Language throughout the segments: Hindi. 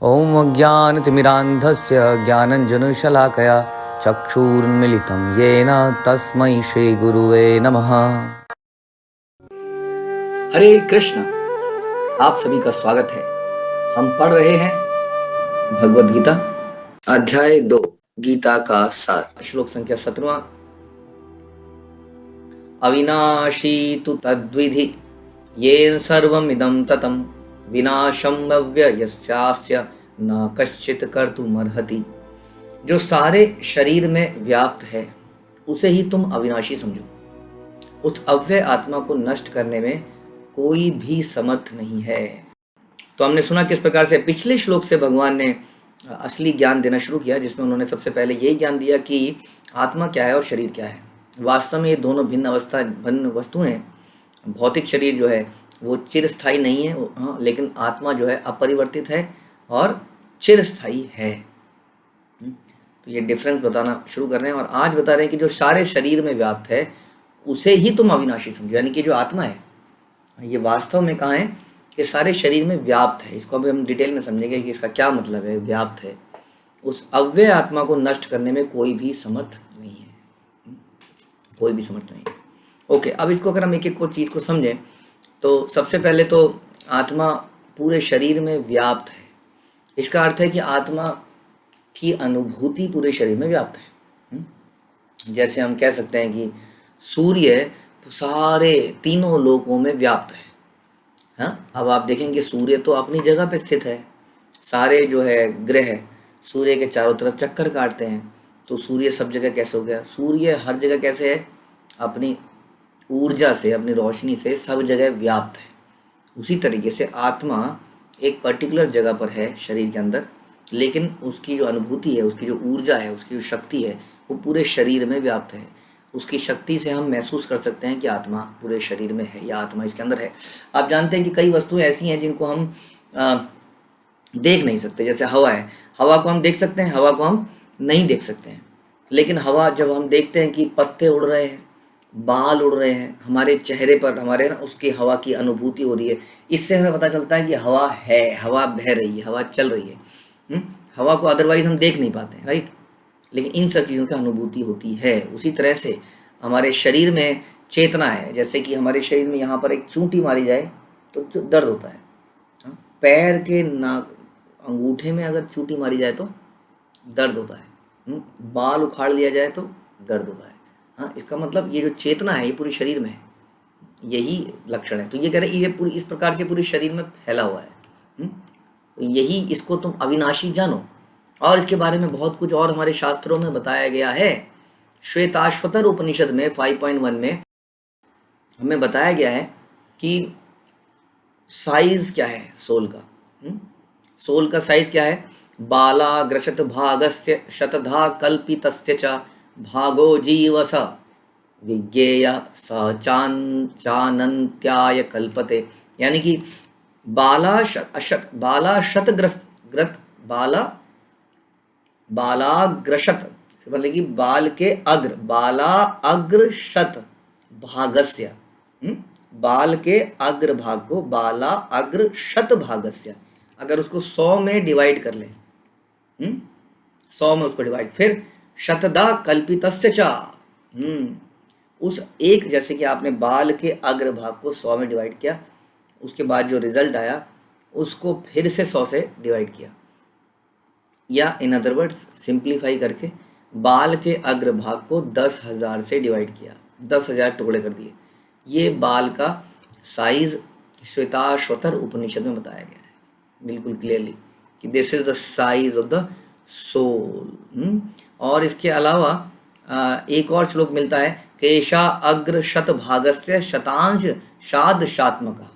ॐ अज्ञानतिमिरान्धस्य ज्ञानञ्जनशलाकया चक्षुरुन्मीलितं येन तस्मै श्रीगुरुवे नमः। हरे कृष्ण। आप सभी का स्वागत है। हम पढ़ रहे हैं भगवद गीता अध्याय 2 गीता का सार, श्लोक संख्या 17। अविनाशी तु तद्विधि येन सर्वमिदं ततं विनाशं अव्ययस्यास्य न कश्चित् कर्तुमर्हति। जो सारे शरीर में व्याप्त है उसे ही तुम अविनाशी समझो। उस अव्यय आत्मा को नष्ट करने में कोई भी समर्थ नहीं है। तो हमने सुना किस प्रकार से पिछले श्लोक से भगवान ने असली ज्ञान देना शुरू किया, जिसमें उन्होंने सबसे पहले यही ज्ञान दिया कि आत्मा क्या है और शरीर क्या है। वास्तव में ये दोनों भिन्न वस्तुएं हैं। भौतिक शरीर जो है वो चिरस्थायी नहीं है, हाँ, लेकिन आत्मा जो है अपरिवर्तित है और चिरस्थायी है। तो ये डिफरेंस बताना शुरू कर रहे हैं और आज बता रहे हैं कि जो सारे शरीर में व्याप्त है उसे ही तुम अविनाशी समझो। यानी कि जो आत्मा है ये वास्तव में कहाँ है कि सारे शरीर में व्याप्त है। इसको अभी हम डिटेल में समझेंगे कि इसका क्या मतलब है, व्याप्त है। उस अव्यय आत्मा को नष्ट करने में कोई भी समर्थ नहीं है, कोई भी समर्थ नहीं है। ओके, अब इसको अगर हम एक एक को चीज़ को समझें तो सबसे पहले तो आत्मा पूरे शरीर में व्याप्त है। इसका अर्थ है कि आत्मा की अनुभूति पूरे शरीर में व्याप्त है। जैसे हम कह सकते हैं कि सूर्य सारे तीनों लोकों में व्याप्त है। हाँ, अब आप देखेंगे सूर्य तो अपनी जगह पे स्थित है। सारे जो है ग्रह सूर्य के चारों तरफ चक्कर काटते हैं, तो सूर्य सब जगह कैसे हो गया? सूर्य हर जगह कैसे है? अपनी ऊर्जा से, अपनी रोशनी से सब जगह व्याप्त है। उसी तरीके से आत्मा एक पर्टिकुलर जगह पर है शरीर के अंदर, लेकिन उसकी जो अनुभूति है, उसकी जो ऊर्जा है, उसकी जो शक्ति है, वो पूरे शरीर में व्याप्त है। उसकी शक्ति से हम महसूस कर सकते हैं कि आत्मा पूरे शरीर में है या आत्मा इसके अंदर है। आप जानते हैं कि कई वस्तुएं ऐसी हैं जिनको हम देख नहीं सकते। जैसे हवा है, हवा को हम देख सकते हैं, हवा को हम नहीं देख सकते हैं। लेकिन हवा जब हम देखते हैं कि पत्ते उड़ रहे हैं, बाल उड़ रहे हैं, हमारे चेहरे पर हमारे ना उसकी हवा की अनुभूति हो रही है, इससे हमें पता चलता है कि हवा है, हवा बह रही है, हवा चल रही है। हवा को अदरवाइज हम देख नहीं पाते हैं, राइट? लेकिन इन सब चीज़ों की अनुभूति होती है। उसी तरह से हमारे शरीर में चेतना है। जैसे कि हमारे शरीर में यहाँ पर एक चूंटी मारी जाए तो जो दर्द होता है, पैर के नाक अंगूठे में अगर चूंटी मारी जाए तो दर्द होता है, बाल उखाड़ लिया जाए तो दर्द होता है। हाँ, इसका मतलब ये जो चेतना है ये पूरे शरीर में है, यही लक्षण है। तो ये कह रहे ये पूरी इस प्रकार से पूरे शरीर में फैला हुआ है। तो यही इसको तुम अविनाशी जानो। और इसके बारे में बहुत कुछ और हमारे शास्त्रों में बताया गया है। श्वेताश्वतर उपनिषद में 5.1 में हमें बताया गया है कि साइज क्या है सोल का। सोल का साइज क्या है? बाला ग्रशत भागस्य शतधा कल्पितस्य च भागो जीवस विज्ञेय स चानन्त्याय कल्पते। यानी कि बाला बालाग्रशत मतलब कि बाल के अग्र, बाला अग्र शत भागस्य, बाल के अग्र भाग को बाला अग्र शत भागस्य, अगर उसको 100 में डिवाइड कर लें, 100 में उसको डिवाइड, फिर शतदा कल्पितस्य च, उस एक, जैसे कि आपने बाल के अग्र भाग को 100 में डिवाइड किया, उसके बाद जो रिजल्ट आया उसको फिर से 100 से डिवाइड किया, या इन अदर वर्ड्स सिंप्लीफाई करके बाल के अग्र भाग को 10,000 से डिवाइड किया, 10,000 टुकड़े कर दिए। ये बाल का साइज श्वेताश्वतर उपनिषद में बताया गया है बिल्कुल क्लियरली कि this is the size of the soul. और इसके अलावा एक और श्लोक मिलता है, केशा अग्र शत भागस्य शतांश शाद शात्मक,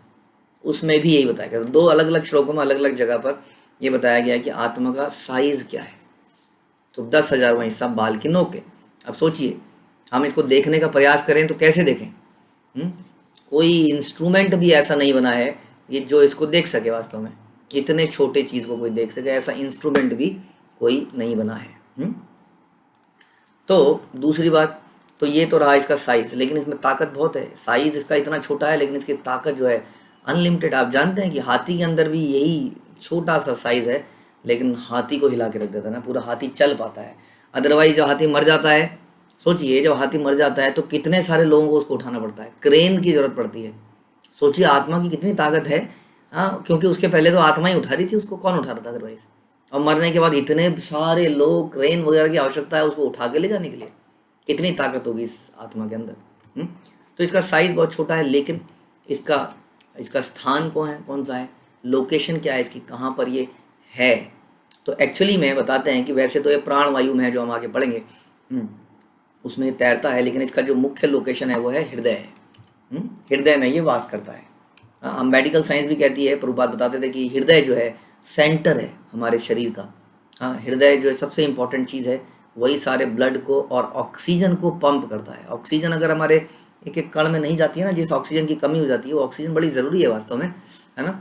उसमें भी यही बताया गया। तो 2 अलग अलग श्लोकों में अलग अलग जगह पर ये बताया गया है कि आत्मा का साइज क्या है। तो 10,000वां हिस्सा बाल की नोक है। अब सोचिए, हम इसको देखने का प्रयास करें तो कैसे देखें? कोई इंस्ट्रूमेंट भी ऐसा नहीं बना है ये जो इसको देख सके। वास्तव में इतने छोटे चीज़ को कोई देख सके, ऐसा इंस्ट्रूमेंट भी कोई नहीं बना है। तो दूसरी बात तो ये तो रहा इसका साइज, लेकिन इसमें ताकत बहुत है। साइज इसका इतना छोटा है लेकिन इसकी ताकत जो है अनलिमिटेड। आप जानते हैं कि हाथी के अंदर भी यही छोटा सा साइज है लेकिन हाथी को हिला के रख देता है ना, पूरा हाथी चल पाता है। अदरवाइज जब हाथी मर जाता है, सोचिए जब हाथी मर जाता है तो कितने सारे लोगों को उसको उठाना पड़ता है, क्रेन की जरूरत पड़ती है। सोचिए आत्मा की कितनी ताकत है। हाँ, क्योंकि उसके पहले तो आत्मा ही उठा रही थी, उसको कौन उठा रहा था अदरवाइज। और मरने के बाद इतने सारे लोग, क्रेन वगैरह की आवश्यकता है उसको उठा के ले जाने के लिए। कितनी ताकत होगी इस आत्मा के अंदर। तो इसका साइज बहुत छोटा है, लेकिन इसका स्थान कौन सा है, लोकेशन क्या है इसकी, कहाँ पर ये है। तो एक्चुअली में बताते हैं कि वैसे तो ये प्राण वायु में है, जो हम आगे पढ़ेंगे उसमें तैरता है, लेकिन इसका जो मुख्य लोकेशन है वो है हृदय है। हृदय में ये वास करता है। हम मेडिकल साइंस भी कहती है, प्रभुपाद बताते थे कि हृदय जो है सेंटर है हमारे शरीर का। हाँ, हृदय जो है सबसे इम्पोर्टेंट चीज़ है, वही सारे ब्लड को और ऑक्सीजन को पंप करता है। ऑक्सीजन अगर हमारे एक एक कण में नहीं जाती है ना, जिस ऑक्सीजन की कमी हो जाती है, वो ऑक्सीजन बड़ी ज़रूरी है वास्तव में, है ना।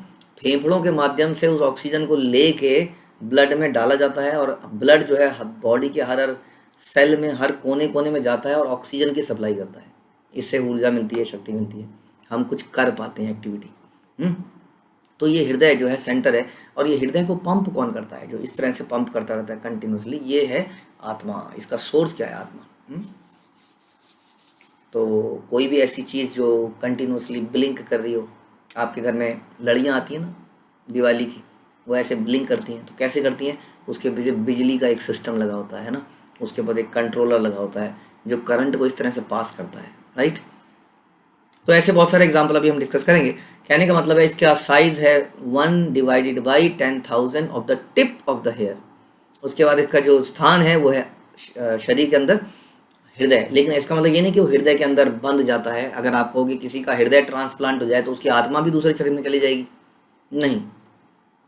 फेफड़ों के माध्यम से उस ऑक्सीजन को लेके ब्लड में डाला जाता है, और ब्लड जो है बॉडी के हर सेल में, हर कोने कोने में जाता है और ऑक्सीजन की सप्लाई करता है। इससे ऊर्जा मिलती है, शक्ति मिलती है, हम कुछ कर पाते हैं एक्टिविटी। तो ये हृदय जो है सेंटर है, और ये हृदय को पंप कौन करता है, जो इस तरह से पंप करता रहता है कंटिन्यूसली, ये है आत्मा। इसका सोर्स क्या है, आत्मा। तो कोई भी ऐसी चीज़ जो कंटिन्यूसली ब्लिंक कर रही हो, आपके घर में लड़ियाँ आती हैं ना दिवाली की, वो ऐसे ब्लिंक करती हैं, तो कैसे करती हैं, उसके पीछे बिजली का एक सिस्टम लगा होता है ना, उसके बाद एक कंट्रोलर लगा होता है जो करंट को इस तरह से पास करता है, राइट। तो ऐसे बहुत सारे एग्जाम्पल अभी हम डिस्कस करेंगे। कहने का मतलब है इसका साइज है 1/10,000 of the tip of the hair. उसके बाद इसका जो स्थान है वो है शरीर के अंदर हृदय। लेकिन इसका मतलब ये नहीं कि वो हृदय के अंदर बंद जाता है। अगर आप कहोगे किसी का हृदय ट्रांसप्लांट हो जाए तो उसकी आत्मा भी दूसरे शरीर में चली जाएगी, नहीं,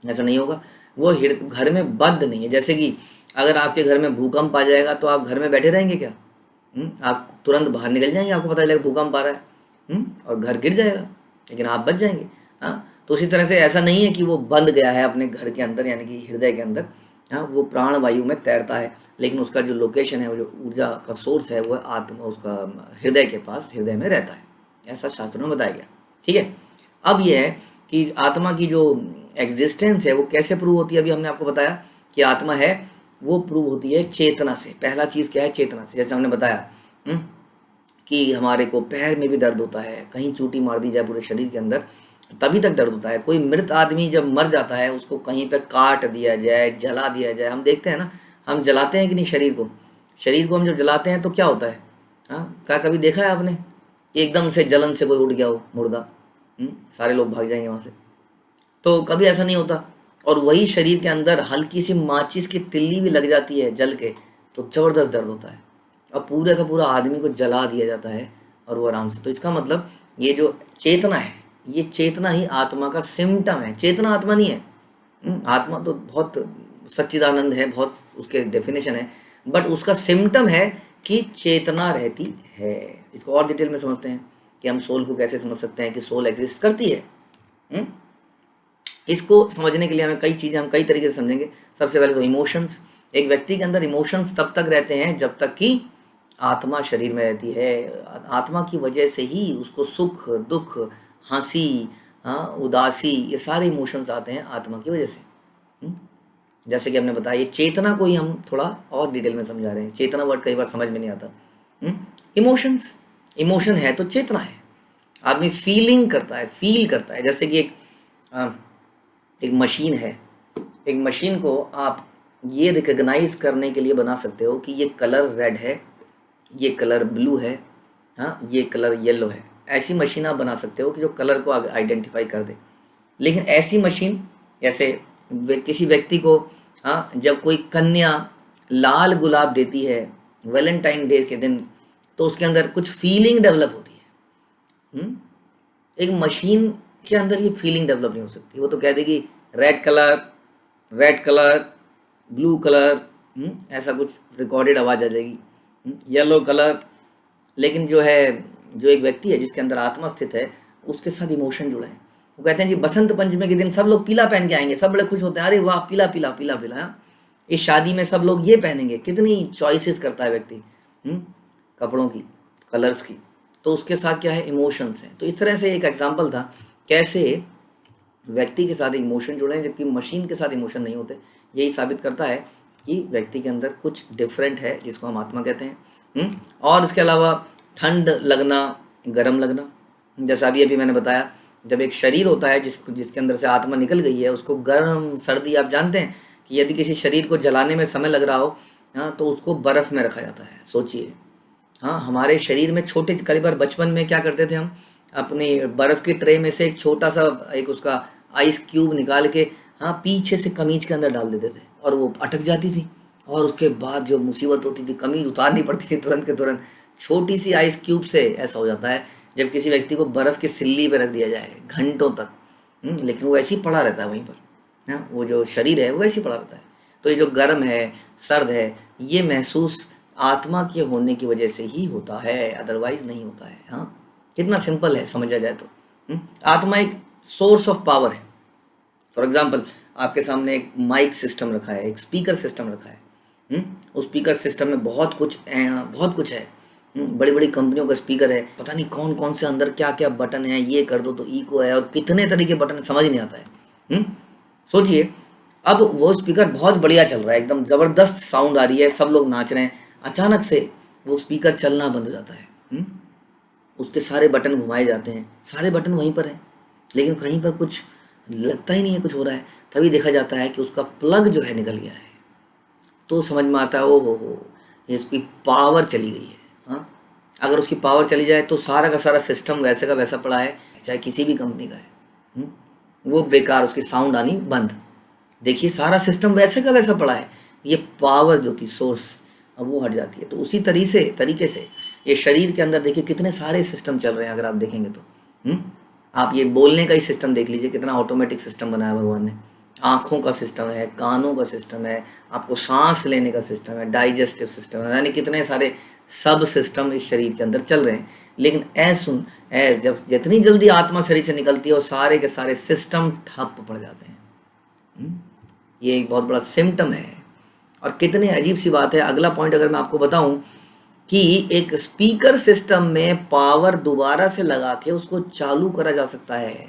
ऐसा नहीं होगा। वो घर में बंद नहीं है। जैसे कि अगर आपके घर में भूकंप आ जाएगा तो आप घर में बैठे रहेंगे क्या? आप तुरंत बाहर निकल जाएंगे, आपको पता चलेगा भूकंप आ रहा है, और घर गिर जाएगा, लेकिन आप बच जाएंगे। हाँ, तो उसी तरह से ऐसा नहीं है कि वो बंद गया है अपने घर के अंदर, यानी कि हृदय के अंदर। हाँ, वो प्राण वायु में तैरता है, लेकिन उसका जो लोकेशन है, वो जो ऊर्जा का सोर्स है, वो आत्मा उसका हृदय के पास, हृदय में रहता है। ऐसा शास्त्रों में बताया गया। ठीक है। अब ये है कि आत्मा की जो एग्जिस्टेंस है वो कैसे प्रूव होती है। अभी हमने आपको बताया कि आत्मा है, वो प्रूव होती है चेतना से। पहला चीज़ क्या है, चेतना से। जैसे हमने बताया कि हमारे को पैर में भी दर्द होता है, कहीं चोटी मार दी जाए पूरे शरीर के अंदर तभी तक दर्द होता है। कोई मृत आदमी जब मर जाता है, उसको कहीं पे काट दिया जाए, जला दिया जाए, हम देखते हैं ना, हम जलाते हैं कि नहीं शरीर को हम जब जलाते हैं तो क्या होता है। हाँ, क्या कभी देखा है आपने, एकदम से जलन से कोई उठ गया हो मुर्दा, सारे लोग भाग जाएंगे वहाँ से, तो कभी ऐसा नहीं होता। और वही शरीर के अंदर हल्की सी माचिस की तिल्ली भी लग जाती है जल के, तो ज़बरदस्त दर्द होता है, और पूरे का पूरा आदमी को जला दिया जाता है और वो आराम से। तो इसका मतलब ये जो चेतना है, ये चेतना ही आत्मा का सिम्टम है। चेतना आत्मा नहीं है। आत्मा तो बहुत सच्चिदानंद है, बहुत उसके डेफिनेशन है, बट उसका सिम्टम है कि चेतना रहती है। इसको और डिटेल में समझते हैं कि हम सोल को कैसे समझ सकते हैं कि सोल एग्जिस्ट करती है। इसको समझने के लिए हमें कई चीज़ें, हम कई तरीके से समझेंगे। सबसे पहले तो इमोशंस। एक व्यक्ति के अंदर इमोशंस तब तक रहते हैं जब तक कि आत्मा शरीर में रहती है। आत्मा की वजह से ही उसको सुख, दुख, हंसी, उदासी, ये सारे इमोशंस आते हैं आत्मा की वजह से। जैसे कि हमने बताया, ये चेतना को ही हम थोड़ा और डिटेल में समझा रहे हैं। चेतना वर्ड कई बार समझ में नहीं आता। इमोशंस, इमोशन है तो चेतना है। आदमी फीलिंग करता है, फील करता है। जैसे कि एक मशीन है, एक मशीन को आप ये रिकग्नाइज करने के लिए बना सकते हो कि ये कलर रेड है, ये कलर ब्लू है, हाँ, ये कलर येलो है। ऐसी मशीन आप बना सकते हो कि जो कलर को आइडेंटिफाई कर दे। लेकिन ऐसी मशीन, जैसे किसी व्यक्ति को, हाँ, जब कोई कन्या लाल गुलाब देती है वैलेंटाइन डे के दिन, तो उसके अंदर कुछ फीलिंग डेवलप होती है। एक मशीन के अंदर ये फीलिंग डेवलप नहीं हो सकती। वो तो कह देगी रेड कलर, ब्लू कलर, ऐसा कुछ रिकॉर्डेड आवाज़ आ जाएगी, येलो कलर। लेकिन जो एक व्यक्ति है जिसके अंदर आत्मा स्थित है, उसके साथ इमोशन जुड़े हैं। वो कहते हैं जी बसंत पंचमी के दिन सब लोग पीला पहन के आएंगे, सब बड़े खुश होते हैं, अरे वाह पीला पीला पीला पीला। हाँ, इस शादी में सब लोग ये पहनेंगे। कितनी चॉइसेस करता है व्यक्ति कपड़ों की, कलर्स की। तो उसके साथ क्या है, इमोशंस हैं। तो इस तरह से एक एग्जाम्पल था कैसे व्यक्ति के साथ इमोशन जुड़े हैं, जबकि मशीन के साथ इमोशन नहीं होते। यही साबित करता है कि व्यक्ति के अंदर कुछ डिफरेंट है, जिसको हम आत्मा कहते हैं। और इसके अलावा ठंड लगना, गर्म लगना, जैसा अभी मैंने बताया, जब एक शरीर होता है जिसके अंदर से आत्मा निकल गई है, उसको गर्म सर्दी, आप जानते हैं कि यदि किसी शरीर को जलाने में समय लग रहा हो, हाँ, तो उसको बर्फ़ में रखा जाता है। सोचिए, हाँ, हमारे शरीर में छोटे, कई बार बचपन में क्या करते थे हम, अपनी बर्फ़ की ट्रे में से एक छोटा सा एक उसका आइस क्यूब निकाल के, हाँ, पीछे से कमीज के अंदर डाल देते थे और वो अटक जाती थी, और उसके बाद जो मुसीबत होती थी, कमीज उतारनी पड़ती थी तुरंत के तुरंत। छोटी सी आइस क्यूब से ऐसा हो जाता है जब किसी व्यक्ति को बर्फ़ की सिल्ली पे रख दिया जाए घंटों तक, लेकिन वो ऐसे ही पड़ा रहता है वहीं पर, हाँ, वो जो शरीर है वो ऐसे ही पड़ा रहता है। तो ये जो गर्म है, सर्द है, ये महसूस आत्मा के होने की वजह से ही होता है, अदरवाइज नहीं होता है। हाँ, कितना सिंपल है समझा जाए तो। आत्मा एक सोर्स ऑफ पावर है। फॉर एग्जाम्पल, आपके सामने एक माइक सिस्टम रखा है, एक स्पीकर सिस्टम रखा है। उस स्पीकर सिस्टम में बहुत कुछ है। बड़ी बड़ी कंपनियों का स्पीकर है, पता नहीं कौन कौन से अंदर क्या क्या बटन है, ये कर दो तो इको है, और कितने तरह के बटन समझ नहीं आता है। सोचिए, अब वो स्पीकर बहुत बढ़िया चल रहा है, एकदम ज़बरदस्त साउंड आ रही है, सब लोग नाच रहे हैं, अचानक से वो स्पीकर चलना बंद हो जाता है। उसके सारे बटन घुमाए जाते हैं, सारे बटन वहीं पर हैं, लेकिन कहीं पर कुछ लगता ही नहीं है कुछ हो रहा है। तभी देखा जाता है कि उसका प्लग जो है निकल गया है, तो समझ में आता है ओ हो, ये इसकी पावर चली गई है। हाँ, अगर उसकी पावर चली जाए तो सारा का सारा सिस्टम वैसे का वैसा पड़ा है, चाहे किसी भी कंपनी का है, वो बेकार, उसकी साउंड आनी बंद। देखिए, सारा सिस्टम वैसे का वैसा पड़ा है, ये पावर जो थी सोर्स, अब वो हट जाती है। तो उसी तरीके से ये शरीर के अंदर देखिए कितने सारे सिस्टम चल रहे हैं, अगर आप देखेंगे तो। आप ये बोलने का ही सिस्टम देख लीजिए, कितना ऑटोमेटिक सिस्टम बनाया भगवान ने। आँखों का सिस्टम है, कानों का सिस्टम है, आपको सांस लेने का सिस्टम है, डाइजेस्टिव सिस्टम है, यानी कितने सारे सब सिस्टम इस शरीर के अंदर चल रहे हैं। लेकिन जब जितनी जल्दी आत्मा शरीर से निकलती है, और सारे के सारे सिस्टम ठप पड़ जाते हैं। ये एक बहुत बड़ा सिम्टम है। और कितनी अजीब सी बात है, अगला पॉइंट अगर मैं आपको बताऊं, कि एक स्पीकर सिस्टम में पावर दोबारा से लगा के उसको चालू करा जा सकता है,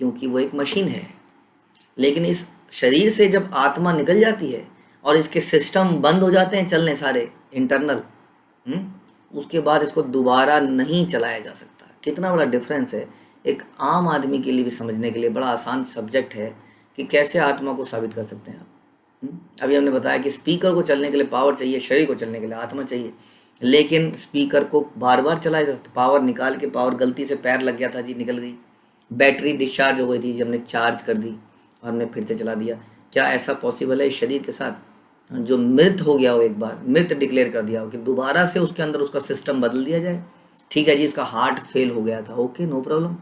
क्योंकि वो एक मशीन है। लेकिन इस शरीर से जब आत्मा निकल जाती है और इसके सिस्टम बंद हो जाते हैं चलने सारे इंटरनल, उसके बाद इसको दोबारा नहीं चलाया जा सकता। कितना बड़ा डिफरेंस है। एक आम आदमी के लिए भी समझने के लिए बड़ा आसान सब्जेक्ट है कि कैसे आत्मा को साबित कर सकते हैं आप। अभी हमने बताया कि स्पीकर को चलने के लिए पावर चाहिए, शरीर को चलने के लिए आत्मा चाहिए, लेकिन स्पीकर को बार बार चलाया जा सकता। पावर निकाल के, पावर गलती से पैर लग गया था जी, निकल गई, बैटरी डिस्चार्ज हो गई थी जी, हमने चार्ज कर दी और हमने फिर से चला दिया। क्या ऐसा पॉसिबल है इस शरीर के साथ? जो मृत हो गया हो, एक बार मृत डिक्लेयर कर दिया हो, कि दोबारा से उसके अंदर उसका सिस्टम बदल दिया जाए। ठीक है जी, इसका हार्ट फेल हो गया था, ओके, नो प्रॉब्लम,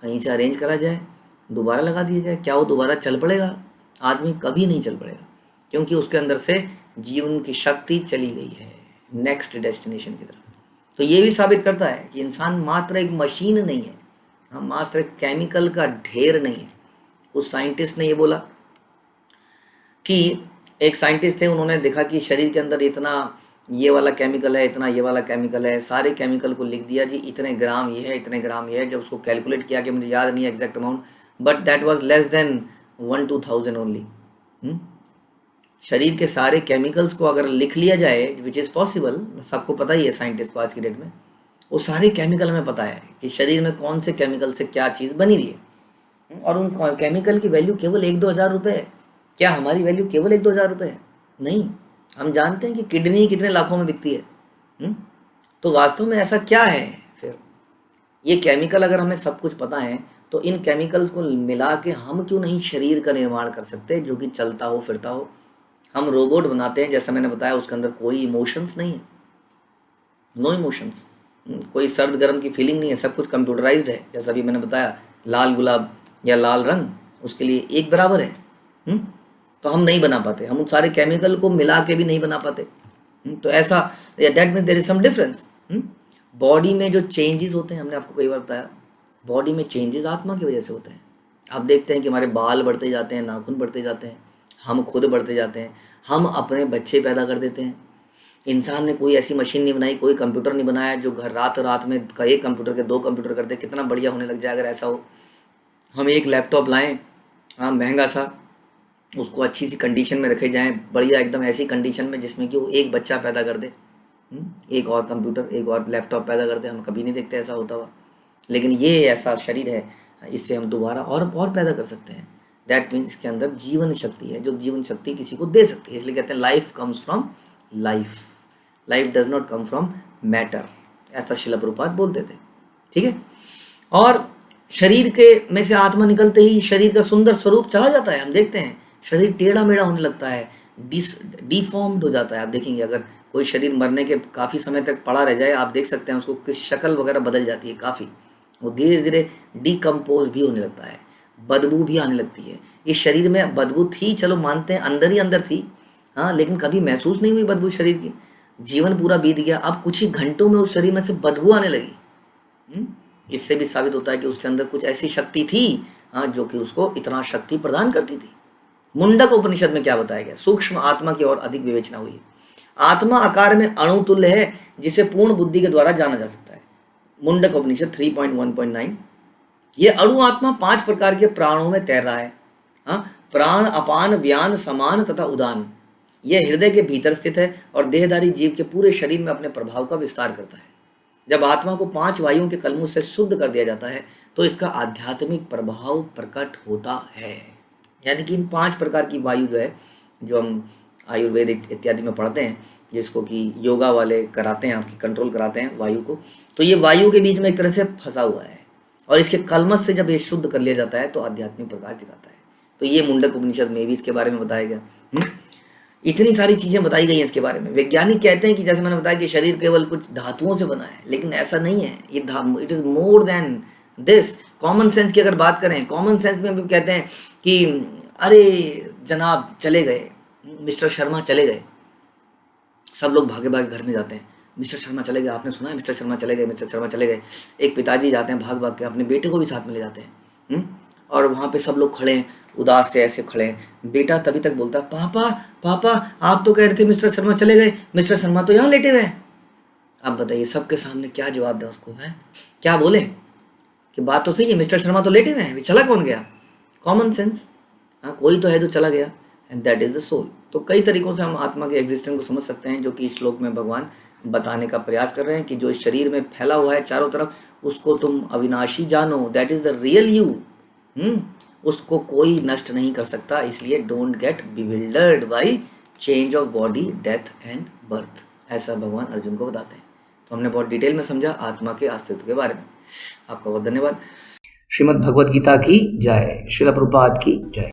कहीं से अरेंज करा जाए, दोबारा लगा दिया जाए। क्या वो दोबारा चल पड़ेगा? आदमी कभी नहीं चल पड़ेगा, क्योंकि उसके अंदर से जीवन की शक्ति चली गई है नेक्स्ट डेस्टिनेशन की तरफ। तो ये भी साबित करता है कि इंसान मात्र एक मशीन नहीं है, हम मात्र एक केमिकल का ढेर नहीं है। कुछ साइंटिस्ट ने ये बोला कि एक साइंटिस्ट थे, उन्होंने देखा कि शरीर के अंदर इतना ये वाला केमिकल है, इतना ये वाला केमिकल है, सारे केमिकल को लिख दिया जी, इतने ग्राम ये है, इतने ग्राम ये है। जब उसको कैलकुलेट किया, कि मुझे याद नहीं है exact amount, but that was less than 1-2,000 only. शरीर के सारे केमिकल्स को अगर लिख लिया जाए, विच इज़ पॉसिबल, सबको पता ही है साइंटिस्ट को आज की डेट में, वो सारे केमिकल हमें पता है कि शरीर में कौन से केमिकल से क्या चीज़ बनी हुई है, और उन केमिकल की वैल्यू केवल 1-2 हज़ार रुपये है। क्या हमारी वैल्यू केवल 1-2 हज़ार रुपये है? नहीं, हम जानते हैं कि किडनी कितने लाखों में बिकती है। तो वास्तव में ऐसा क्या है फिर? ये केमिकल अगर हमें सब कुछ पता है, तो इन केमिकल्स को मिला के हम क्यों नहीं शरीर का निर्माण कर सकते जो कि चलता हो, फिरता हो? हम रोबोट बनाते हैं, जैसा मैंने बताया, उसके अंदर कोई इमोशंस नहीं है, नो इमोशंस, कोई सर्द गर्म की फीलिंग नहीं है, सब कुछ कंप्यूटराइज्ड है। जैसा भी मैंने बताया, लाल गुलाब या लाल रंग उसके लिए एक बराबर है। तो हम नहीं बना पाते, हम उन सारे केमिकल को मिला के भी नहीं बना पाते। तो ऐसा, that means there is some difference. Body में जो चेंजेस होते हैं, हमने आपको कई बार बताया, बॉडी में चेंजेस आत्मा की वजह से होते हैं। आप देखते हैं कि हमारे बाल बढ़ते जाते हैं, नाखून बढ़ते जाते हैं, हम खुद बढ़ते जाते हैं, हम अपने बच्चे पैदा कर देते हैं। इंसान ने कोई ऐसी मशीन नहीं बनाई, कोई कंप्यूटर नहीं बनाया जो घर रात में एक कंप्यूटर के 2 कंप्यूटर कर दे। कितना बढ़िया होने लग जाए अगर ऐसा हो। हम एक लैपटॉप लाएं, हाँ महंगा सा, उसको अच्छी सी कंडीशन में रखे जाएं, बढ़िया एकदम ऐसी कंडीशन में जिसमें कि वो एक बच्चा पैदा कर दे, एक और कंप्यूटर, एक और लैपटॉप पैदा कर दे। हम कभी नहीं देखते ऐसा होता हुआ, लेकिन ये ऐसा शरीर है, इससे हम दोबारा और पैदा कर सकते हैं। दैट मीन्स इसके अंदर जीवन शक्ति है, जो जीवन शक्ति किसी को दे सकती है। इसलिए कहते हैं life comes from life, life does not come from matter, ऐसा शिला प्रभुपाद बोलते थे। ठीक है, और शरीर के में से आत्मा निकलते ही शरीर का सुंदर स्वरूप चला जाता है। हम देखते हैं शरीर टेढ़ा मेढ़ा होने लगता है, डिफॉर्म्ड हो जाता है। आप देखेंगे अगर कोई शरीर मरने के काफ़ी समय तक पड़ा रह जाए, आप देख सकते हैं उसको किस शक्ल वगैरह बदल जाती है काफ़ी, वो धीरे धीरे डिकम्पोज भी होने लगता है, बदबू भी आने लगती है। इस शरीर में बदबू थी, चलो मानते हैं अंदर ही अंदर थी, हाँ, लेकिन कभी महसूस नहीं हुई बदबू शरीर की। जीवन पूरा बीत गया, अब कुछ ही घंटों में उस शरीर में से बदबू आने लगी। इससे भी साबित होता है कि उसके अंदर कुछ ऐसी शक्ति थी, हाँ, जो कि उसको इतना शक्ति प्रदान करती थी। मुंडक उपनिषद में क्या बताया गया? सूक्ष्म आत्मा की ओर अधिक विवेचना हुई है। आत्मा आकार में अणु तुल्य है, जिसे पूर्ण बुद्धि के द्वारा जाना जा सकता है। मुंडक उपनिषद 3.1.9। ये अणु आत्मा 5 प्रकार के प्राणों में तैर रहा है, हाँ, प्राण, अपान, व्यान, समान तथा उदान। यह हृदय के भीतर स्थित है और देहधारी जीव के पूरे शरीर में अपने प्रभाव का विस्तार करता है। जब आत्मा को 5 वायुओं के कलमों से शुद्ध कर दिया जाता है तो इसका आध्यात्मिक प्रभाव प्रकट होता है। यानी कि इन 5 प्रकार की वायु जो है, जो हम आयुर्वेद इत्यादि में पढ़ते हैं, जिसको कि योगा वाले कराते हैं, आपकी कंट्रोल कराते हैं वायु को, तो ये वायु के बीच में एक तरह से फंसा हुआ है और इसके कलमश से जब ये शुद्ध कर लिया जाता है तो आध्यात्मिक प्रकाश दिखाता है। तो ये मुंडक उपनिषद में भी इसके बारे में बताया गया। इतनी सारी चीज़ें बताई गई हैं इसके बारे में। वैज्ञानिक कहते हैं कि जैसे मैंने बताया कि शरीर केवल कुछ धातुओं से बना है, लेकिन ऐसा नहीं है। ये it is more than this. Common sense की अगर बात करें, कॉमन सेंस में भी कहते हैं कि अरे जनाब चले गए, मिस्टर शर्मा चले गए, सब लोग भागे भागे घर में जाते हैं, मिस्टर शर्मा चले गए, आपने सुना है मिस्टर शर्मा चले गए, मिस्टर शर्मा चले गए। एक पिताजी जाते हैं भाग भाग के, अपने बेटे को भी साथ में ले जाते हैं, और वहाँ पे सब लोग खड़े हैं, उदास से ऐसे खड़े हैं। बेटा तभी तक बोलता है, पापा पापा आप तो कह रहे थे मिस्टर शर्मा चले गए, मिस्टर शर्मा तो यहाँ लेटे हुए हैं। अब बताइए सबके सामने क्या जवाब दें उसको, है क्या बोले कि बात तो सही है, मिस्टर शर्मा तो लेटे हुए हैं, चला कौन गया? कॉमन सेंस, हाँ, कोई तो है जो चला गया, and that is the soul. तो कई तरीकों से हम आत्मा के एग्जिस्टेंस को समझ सकते हैं, जो कि इस श्लोक में भगवान बताने का प्रयास कर रहे हैं कि जो इस शरीर में फैला हुआ है चारों तरफ, उसको तुम अविनाशी जानो, that is the real you. उसको कोई नष्ट नहीं कर सकता, इसलिए don't get bewildered by change of body, death and birth, ऐसा भगवान अर्जुन को बताते हैं। तो हमने बहुत डिटेल में समझा आत्मा के अस्तित्व के बारे में। आपका बहुत धन्यवाद। श्रीमद् भगवद गीता की जय, श्रील प्रभुपाद की जय।